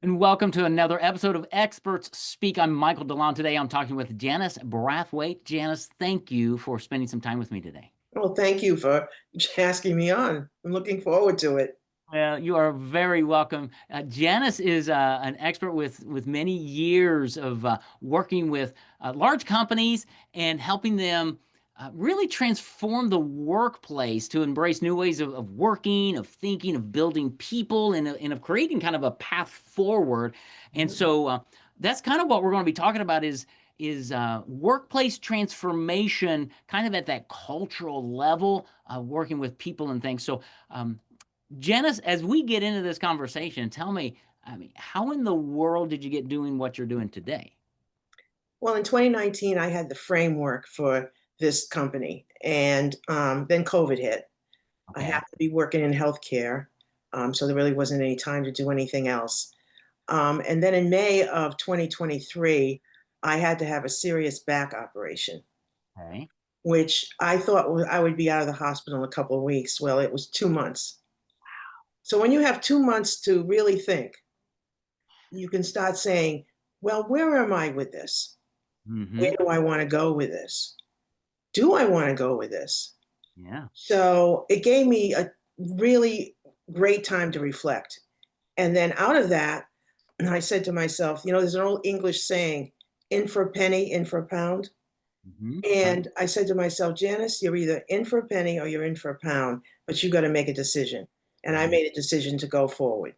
And welcome to another episode of Experts Speak. I'm Michael DeLon. Today I'm talking with Janice Brathwaite. Janice, thank you for spending some time with me today. Well, thank you for asking me on. I'm looking forward to it. Well, you are very welcome. Janice is an expert with many years of working with large companies and helping them really transform the workplace to embrace new ways of working, of thinking, of building people, and of creating kind of a path forward. And Mhm. so that's kind of what we're going to be talking about is workplace transformation, kind of at that cultural level, working with people and things. So. Janice, as we get into this conversation, tell me, I mean, how in the world did you get doing what you're doing today? Well, in 2019, I had the framework for this company, and then COVID hit. I Okay. happened to be working in healthcare, so there really wasn't any time to do anything else. And then in May of 2023, I had to have a serious back operation, Okay. which I thought I would be out of the hospital in a couple of weeks. Well, it was 2 months. So when you have 2 months to really think, you can start saying, well, where am I with this? Where Mm-hmm. do I want to go with this? Do I want to go with this? Yeah. So it gave me a really great time to reflect. And then out of that, I said to myself, there's an old English saying, in for a penny, in for a pound. Mm-hmm. Right. And I said to myself, Janice, you're either in for a penny or you're in for a pound, but you got to make a decision. And I Mhm. made a decision to go forward.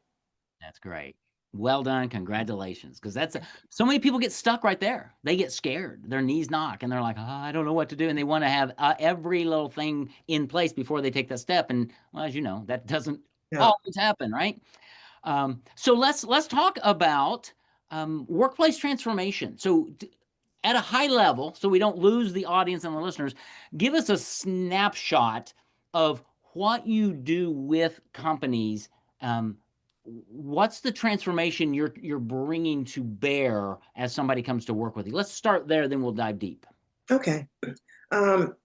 That's great. Well done. Congratulations. Because so many people get stuck right there. They get scared. Their knees knock and they're like, oh, I don't know what to do. And they want to have every little thing in place before they take that step. And well, as you know, that doesn't Yeah. always happen, right? So let's talk about workplace transformation. So at a high level, so we don't lose the audience and the listeners, give us a snapshot of what you do with companies. What's the transformation you're bringing to bear as somebody comes to work with you? Let's start there, then we'll dive deep. Okay.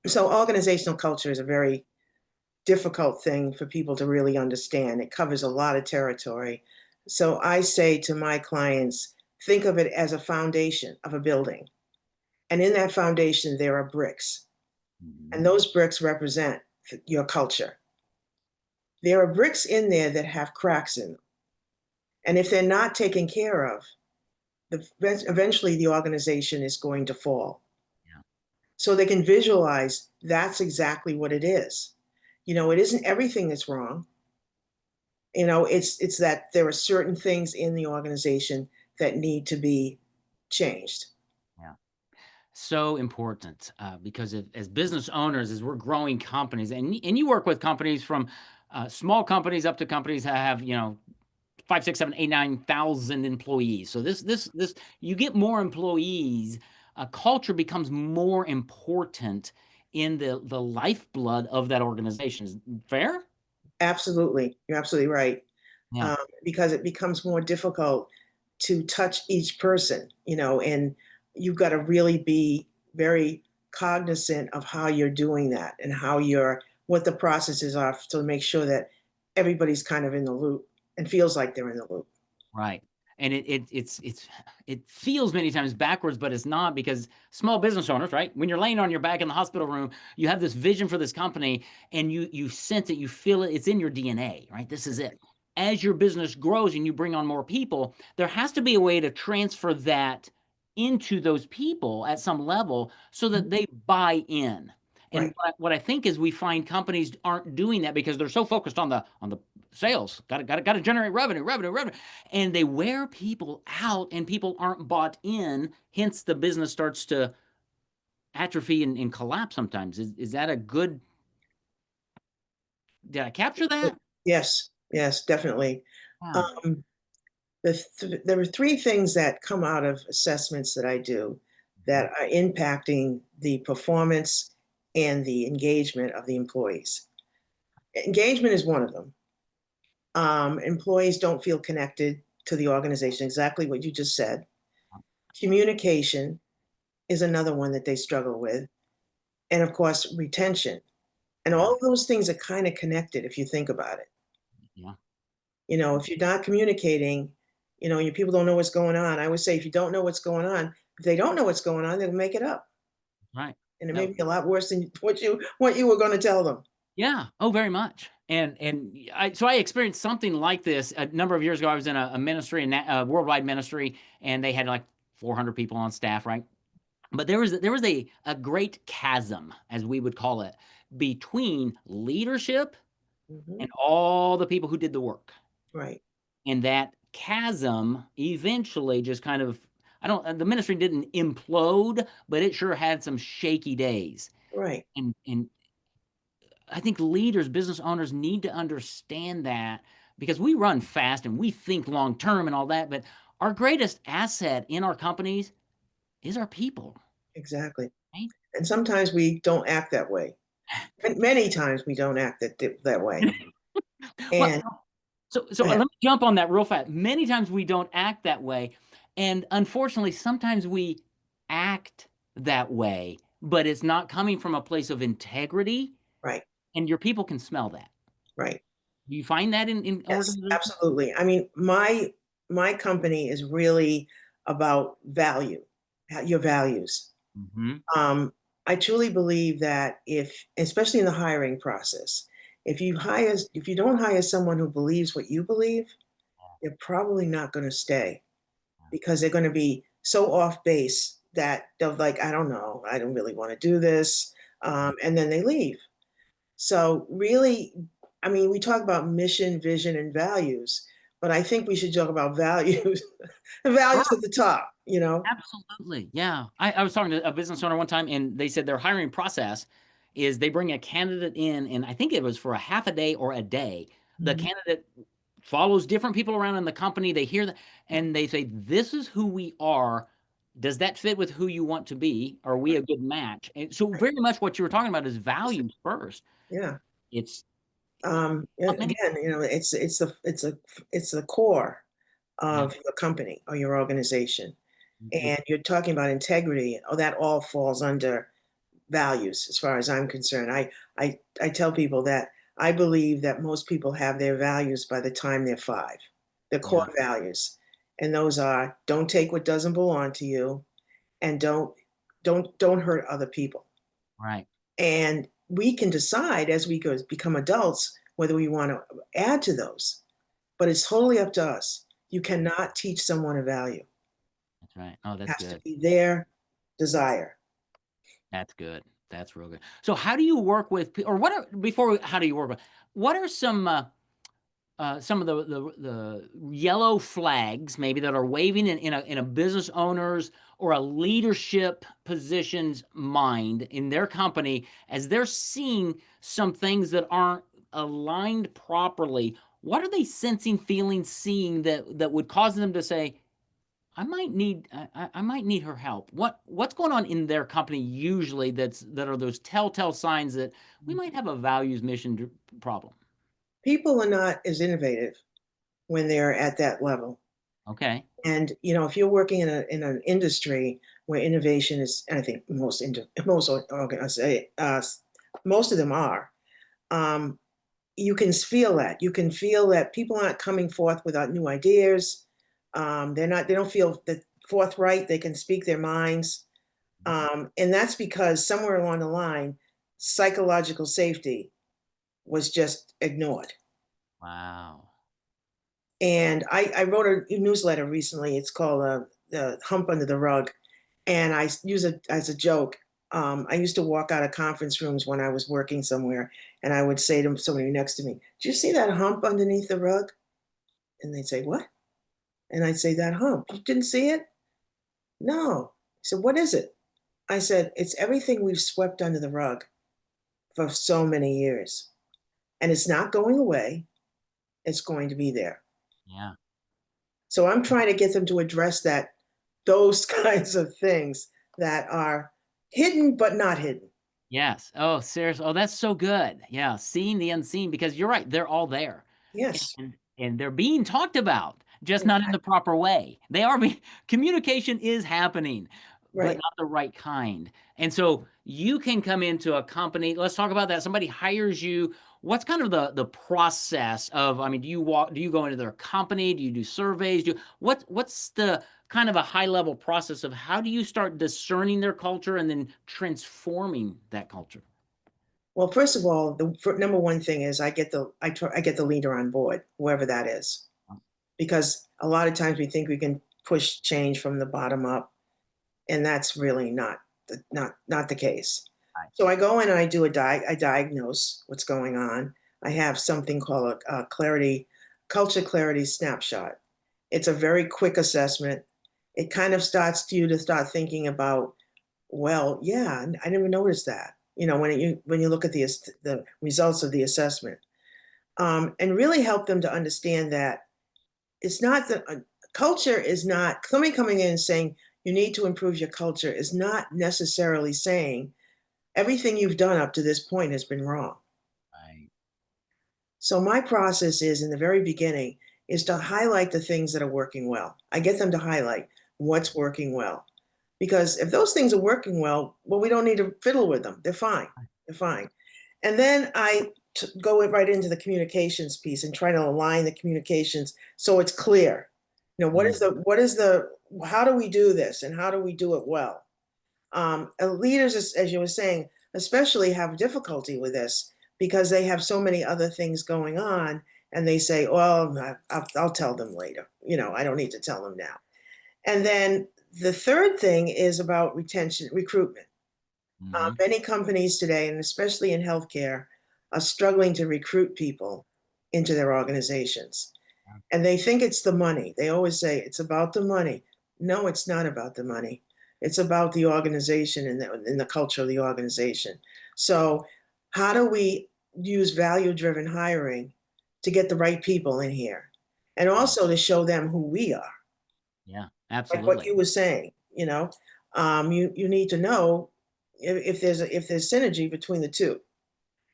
So organizational culture is a very difficult thing for people to really understand. It covers a lot of territory. So I say to my clients, think of it as a foundation of a building. And in that foundation, there are bricks. And Mhm. those bricks represent your culture. There are bricks in there that have cracks in them. And if they're not taken care of, eventually the organization is going to fall. Yeah. So they can visualize that's exactly what it is. It isn't everything that's wrong. It's that there are certain things in the organization that need to be changed. Yeah. So important because as business owners, as we're growing companies, and you work with companies from small companies up to companies that have 5, 6, 7, 8, 9,000 employees. So this you get more employees, culture becomes more important in the lifeblood of that organization. Is fair? Absolutely. You're absolutely right. Yeah. Um, because it becomes more difficult to touch each person, and you've got to really be very cognizant of how you're doing that and what the processes are to make sure that everybody's kind of in the loop and feels like they're in the loop. Right. And it feels many times backwards, but it's not because small business owners, right? When you're laying on your back in the hospital room, you have this vision for this company and you sense it, you feel it, it's in your DNA, right? This is it. As your business grows and you bring on more people, there has to be a way to transfer that into those people at some level so that they buy in. And Right. what I think is we find companies aren't doing that because they're so focused on the sales. Got to generate revenue, revenue, revenue, and they wear people out, and people aren't bought in. Hence, the business starts to atrophy and collapse. Sometimes is that a good? Did I capture that? Yes. Yes, definitely. Wow. Um, there are three things that come out of assessments that I do Mhm. that are impacting the performance and the engagement of the employees. Engagement is one of them. Employees don't feel connected to the organization, exactly what you just said. Communication is another one that they struggle with. And of course, retention. And Yeah. all of those things are kind of connected if you think about it. Yeah. If you're not communicating, You know, your people don't know what's going on. I would say if you don't know what's going on, if they don't know what's going on, they'll make it up. Right. And it may No. be a lot worse than what you were going to tell them. Yeah. Oh, very much. And I experienced something like this a number of years ago. I was in a ministry, a worldwide ministry, and they had like 400 people on staff, right? But there was a great chasm, as we would call it, between leadership Hmm. and all the people who did the work. Right, And that chasm eventually just kind of, I don't, the ministry didn't implode, but it sure had some shaky days. right, And I think leaders, business owners need to understand that, because we run fast and we think long term and all that, but our greatest asset in our companies is our people, exactly. right? And sometimes we don't act that way. And many times we don't act that way. Well, And so go let ahead. me jump on that real fast. Many times we don't act that way, and unfortunately, sometimes we act that way, but it's not coming from a place of integrity, Right, and your people can smell that. right. Do you find that in Yes, organizations? absolutely. I mean, my company is really about value, your values. Mhm. Um, I truly believe that if, especially in the hiring process, if you don't hire someone who believes what you believe, they're probably not going to stay because they're going to be so off base that they'll like, I don't know, I don't really want to do this, and then they leave. So really, I mean, we talk about mission, vision, and values, but I think we should talk about values, Sure. values at the top. You know, Absolutely. Yeah. I was talking to a business owner one time, and they said their hiring process is they bring a candidate in, and I think it was for a half a day or a day. The Mhm. candidate follows different people around in the company. They hear that, and they say, "This is who we are. Does that fit with who you want to be? Are we a good match?" And so, Right. very much what you were talking about is Yes. values first. Yeah. It's many. Again, you know, it's the core Yeah. of your company or your organization, Mhm. and you're talking about integrity. Oh, that all falls under values, as far as I'm concerned. I tell people that I believe that most people have their values by the time they're 5, their core Yeah. values, and those are don't take what doesn't belong to you, and don't hurt other people. Right. And we can decide as we go become adults whether we want to add to those, but it's totally up to us. You cannot teach someone a value. That's right. Oh, It that's has to good. be their desire. That's good. That's real good. So how do you work with or what are before how do you work with what are some of the yellow flags maybe that are waving in a business owner's or a leadership position's mind in their company as they're seeing some things that aren't aligned properly? What are they sensing, feeling, seeing that would cause them to say, I might need her help. What's going on in their company usually that are those telltale signs that we might have a values mission problem? People are not as innovative when they're at that level. Okay. And you know, if you're working in an industry where innovation is, and I think most of them are, um, you can feel that. You can feel that people aren't coming forth without new ideas. They're not. They don't feel that forthright. They can speak their minds, and that's because somewhere along the line, psychological safety was just ignored. Wow. And I wrote a newsletter recently. It's called the Hump Under the Rug, and I use it as a joke. I used to walk out of conference rooms when I was working somewhere, and I would say to somebody next to me, "Do you see that hump underneath the rug?" And they'd say, "What?" And I'd say, "That hump. You didn't see it?" "No." He said, "What is it?" I said, "It's everything we've swept under the rug for so many years, and it's not going away. It's going to be there." Yeah. So I'm trying to get them to address those kinds of things that are hidden but not hidden. Yes. Oh, seriously. Oh, that's so good. Yeah, seeing the unseen because you're right, they're all there. Yes, And they're being talked about, just not in the exactly. proper way. They are being communication is happening, but Right. not the right kind. And so you can come into a company. Let's talk about that. Somebody hires you. What's kind of the process of, I mean, do you go into their company? Do you do surveys? What's the kind of a high level process of how do you start discerning their culture and then transforming that culture? Well, first of all, the number one thing is I get the leader on board, whoever that is, because a lot of times we think we can push change from the bottom up, and that's really not the case. Right. So I go in and I diagnose what's going on. I have something called a culture clarity snapshot. It's a very quick assessment. It kind of starts you to start thinking about, well, yeah, I never noticed that. When you look at the results of the assessment, and really help them to understand that it's not the culture is not somebody coming in and saying you need to improve your culture is not necessarily saying everything you've done up to this point has been wrong. Right. So my process is in the very beginning is to highlight the things that are working well. I get them to highlight what's working well. Because if those things are working well, we don't need to fiddle with them. They're fine. They're fine. And then go right into the communications piece and try to align the communications so it's clear. Mm. What is the how do we do this and how do we do it well? And leaders, as you were saying, especially have difficulty with this because they have so many other things going on, and they say, "Well, I'll tell them later. I don't need to tell them now." And then the third thing is about retention, recruitment. Hmm. Many companies today, and especially in healthcare, are struggling to recruit people into their organizations. And they think it's the money. They always say it's about the money. No, it's not about the money. It's about the organization and the culture of the organization. So, how do we use value driven hiring to get the right people in here and Yeah. also to show them who we are? Yeah. Like what Absolutely. you were saying, you need to know if there's synergy between the two.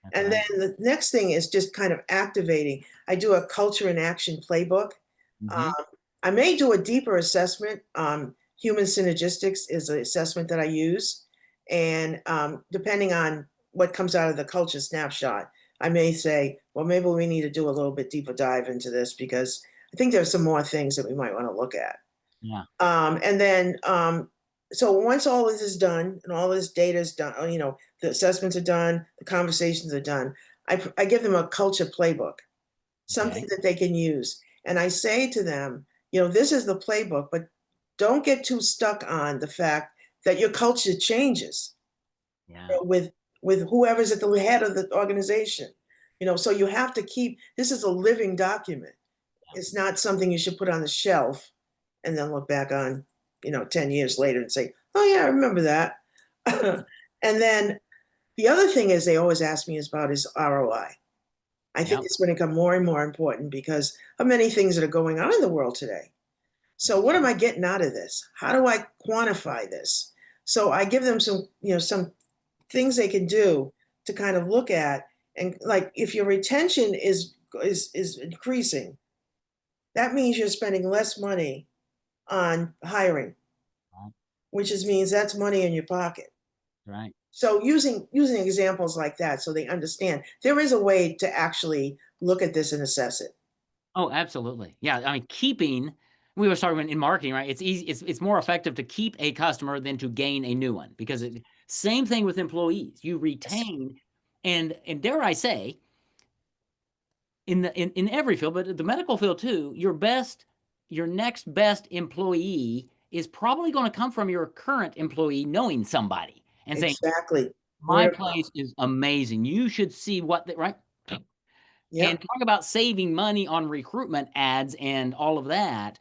That's And then right. the next thing is just kind of activating. I do a culture in action playbook. Hmm. Um, I may do a deeper assessment. Human synergistics is an assessment that I use. And depending on what comes out of the culture snapshot, I may say, well, maybe we need to do a little bit deeper dive into this because I think there's some more things that we might want to look at. Yeah. And then, so once all this is done and all this data is done, the assessments are done, the conversations are done, I give them a culture playbook, something Okay. that they can use. And I say to them, this is the playbook, but don't get too stuck on the fact that your culture changes Yeah. with whoever's at the head of the organization. So you have to keep this is a living document. It's not something you should put on the shelf and then look back on, 10 years later and say, oh, yeah, I remember that. And then the other thing is they always ask me is about is ROI. I think Yep. it's going to become more and more important because of many things that are going on in the world today. So what am I getting out of this? How do I quantify this? So I give them some things they can do to kind of look at and like if your retention is increasing, that means you're spending less money on hiring, Right. which means that's money in your pocket. Right. So using examples like that so they understand there is a way to actually look at this and assess it. Oh, absolutely. Yeah, I mean, we were talking in marketing, right? It's easy. It's more effective to keep a customer than to gain a new one because same thing with employees. You Yes. retain, and dare I say, in every field, but the medical field too, your next best employee is probably going to come from your current employee knowing somebody and saying, Exactly. "My Word of mouth. place is amazing. You should see what right." And Yep. talk about saving money on recruitment ads and all of that.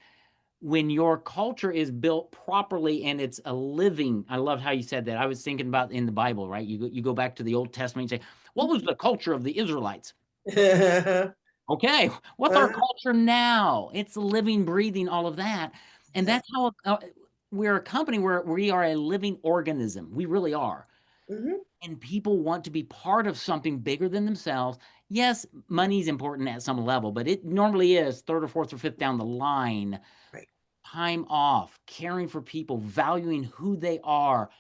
When your culture is built properly and it's a living, I loved how you said that. I was thinking about in the Bible, right? You go back to the Old Testament and say, what was the culture of the Israelites? Okay, what's our Uh-huh. culture now? It's living, breathing, all of that. And Yeah. that's how we're a company where we are a living organism. We really are. Hmm. And people want to be part of something bigger than themselves. Yes, money's important at some level, but it normally is third or fourth or fifth down the line. Right. Time off, caring for people, valuing who they are.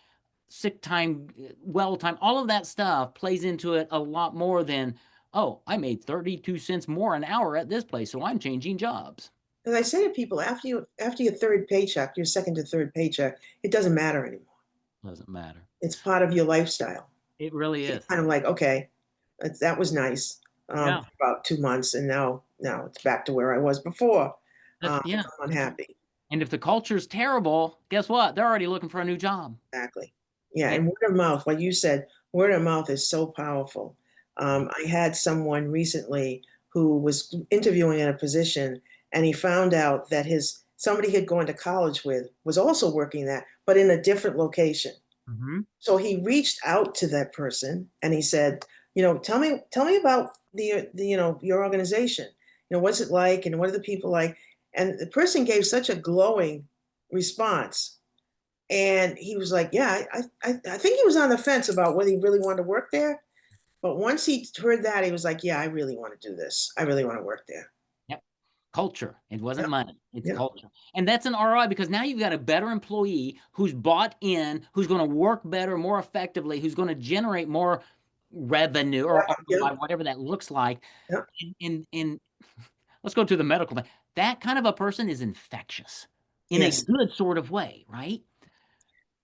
sick time, well time, all of that stuff plays into it a lot more than, oh, I made 32 cents more an hour at this place, so I'm changing jobs. As I say to people, after your third paycheck, your second to third paycheck, it doesn't matter anymore. Doesn't matter. It's part of your lifestyle. It really You're is. kind of like, okay, that was nice Yeah. for about 2 months, and now it's back to where I was before. That's yeah. I'm unhappy. And if the culture's terrible, guess what? They're already looking for a new job. Exactly. Yeah, And and word of mouth, like you said, word of mouth is so powerful. I had someone recently who was interviewing in a position, and he found out that his somebody he had gone to college with was also working that, but in a different location. Mhm. So he reached out to that person and he said, tell me about the your organization. What's it like and what are the people like? And the person gave such a glowing response. And he was like, yeah, I think he was on the fence about whether he really wanted to work there. But once he heard that, he was like, yeah, I really want to do this. I really want to work there. Yep. Culture. It wasn't Yeah. money. It's Yeah. culture. And that's an ROI because now you've got a better employee who's bought in, who's going to work better, more effectively, who's going to generate more revenue or Yeah. ROI, whatever that looks like. Yeah. And let's go to the medical thing. That kind of a person is infectious in a Yes. good sort of way, right?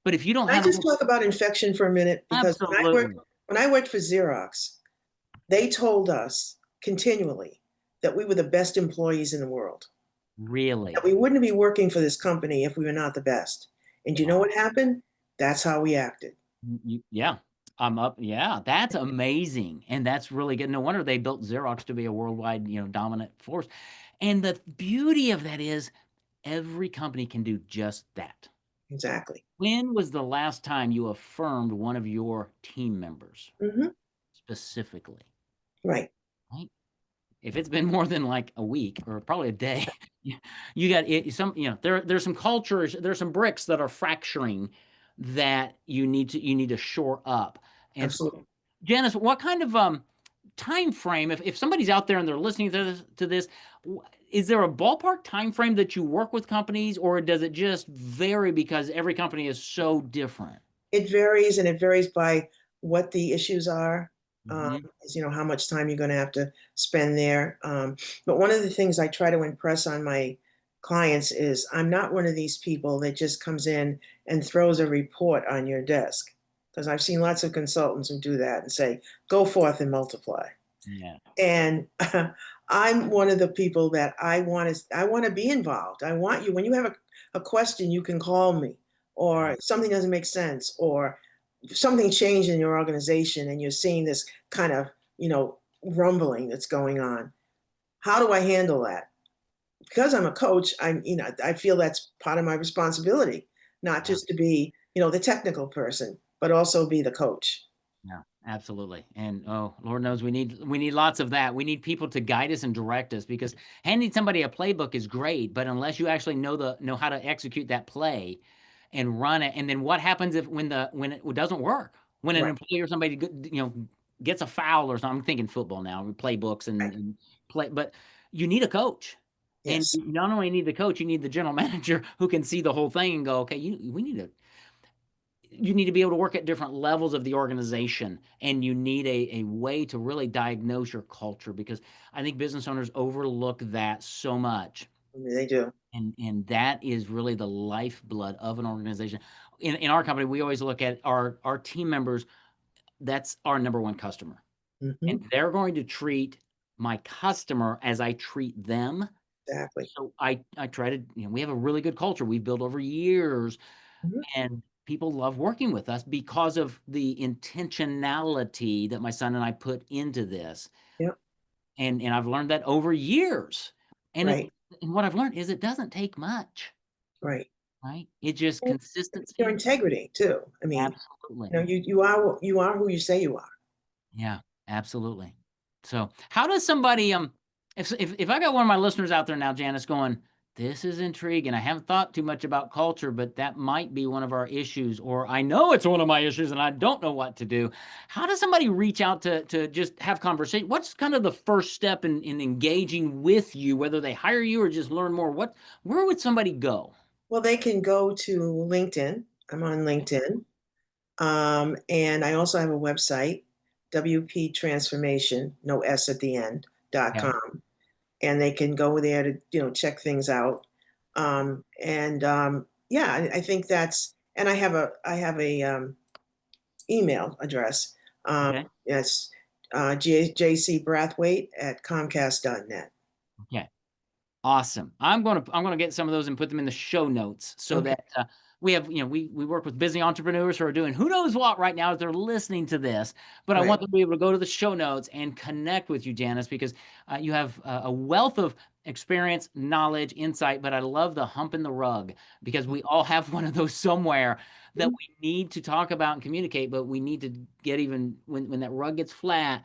But if you don't Can I have a just talk about infection for a minute? Because absolutely, when I worked for Xerox, they told us continually that we were the best employees in the world, that really, we wouldn't be working for this company if we were not the best. And you know wow. what happened? That's how we acted. Yeah, I'm up. Yeah, that's amazing, and that's really good. No wonder they built Xerox to be a worldwide, dominant force. And the beauty of that is every company can do just that. Exactly. When was the last time you affirmed one of your team members Hmm. specifically? Right. Right? If it's been more than like a week or probably a day, you got it. There's some cultures, there's some bricks that are fracturing that you need to shore up. And so, Absolutely. Janice, what kind of time frame, if somebody's out there and they're listening to this, is there a ballpark time frame that you work with companies, or does it just vary because every company is so different? It varies, and it varies by what the issues are. Hmm. Is, how much time you're going to have to spend there. But one of the things I try to impress on my clients is I'm not one of these people that just comes in and throws a report on your desk. Because I've seen lots of consultants who do that and say, go forth and multiply. Yeah. And I'm one of the people that I want to be involved. I want you when you have a question, you can call me, or something doesn't make sense, or something changed in your organization and you're seeing this kind of, rumbling that's going on. How do I handle that? Because I'm a coach, I feel that's part of my responsibility, not Yeah. just to be, the technical person, but also be the coach. Yeah, absolutely. And oh, Lord knows we need lots of that. We need people to guide us and direct us because handing somebody a playbook is great, but unless you actually know how to execute that play and run it, and then what happens if when it doesn't work? When an Right, employee or somebody gets a foul or something. I'm thinking football now, playbooks right. and play, but you need a coach. And Yes. you not only need the coach, you need the general manager who can see the whole thing and go, okay, you need to be able to work at different levels of the organization, and you need a way to really diagnose your culture because I think business owners overlook that so much. They do. And that is really the lifeblood of an organization. In our company, we always look at our team members. That's our number one customer, Hmm. and they're going to treat my customer as I treat them. Exactly. So I try to, we have a really good culture we've built over years, Mhm. and people love working with us because of the intentionality that my son and I put into this. Yep. And I've learned that over years. And it Right. and what I've learned is it doesn't take much, Right. right? It just And your consistency. integrity too. I mean, Absolutely. you are who you say you are. Yeah, absolutely. So, how does somebody if I got one of my listeners out there now, Janice, going, this is intriguing. I haven't thought too much about culture, but that might be one of our issues, or I know it's one of my issues and I don't know what to do. How does somebody reach out to just have conversation? What's kind of the first step in engaging with you, whether they hire you or just learn more? Where would somebody go? Well, they can go to LinkedIn. I'm on LinkedIn. And I also have a website, WP Transformation, no S at the end, Okay. .com. And they can go there to, check things out. Yeah, I think that's, and I have a email address. Okay. Yes, JC Brathwaite at Comcast.net. Okay. Awesome. I'm gonna get some of those and put them in the show notes so Okay, that we have, we work with busy entrepreneurs who are doing who knows what right now as they're listening to this. But I right. want them to be able to go to the show notes and connect with you, Janice, because you have a wealth of experience, knowledge, insight. But I love the hump in the rug because we all have one of those somewhere that Mhm. we need to talk about and communicate. But we need to get even when that rug gets flat,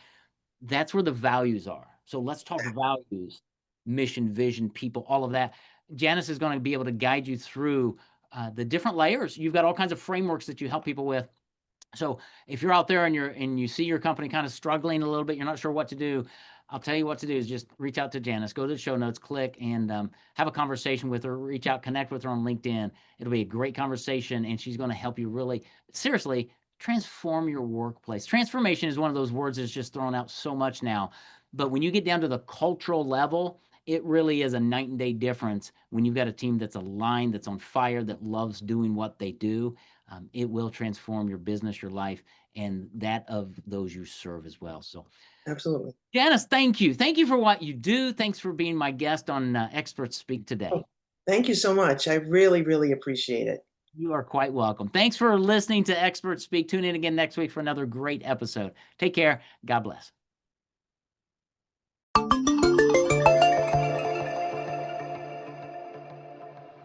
that's where the values are. So let's talk values, mission, vision, people, all of that. Janice is going to be able to guide you through the different layers. You've got all kinds of frameworks that you help people with. So if you're out there and you see your company kind of struggling a little bit, you're not sure what to do, I'll tell you what to do is just reach out to Janice, go to the show notes, click and have a conversation with her, reach out, connect with her on LinkedIn. It'll be a great conversation and she's going to help you really seriously transform your workplace. Transformation is one of those words that's just thrown out so much now. But when you get down to the cultural level, it really is a night and day difference when you've got a team that's aligned, that's on fire, that loves doing what they do. It will transform your business, your life, and that of those you serve as well. So, Absolutely. Janice, thank you. Thank you for what you do. Thanks for being my guest on Experts Speak Oh, today. thank you so much. I really, really appreciate it. You are quite welcome. Thanks for listening to Experts Speak. Tune in again next week for another great episode. Take care. God bless.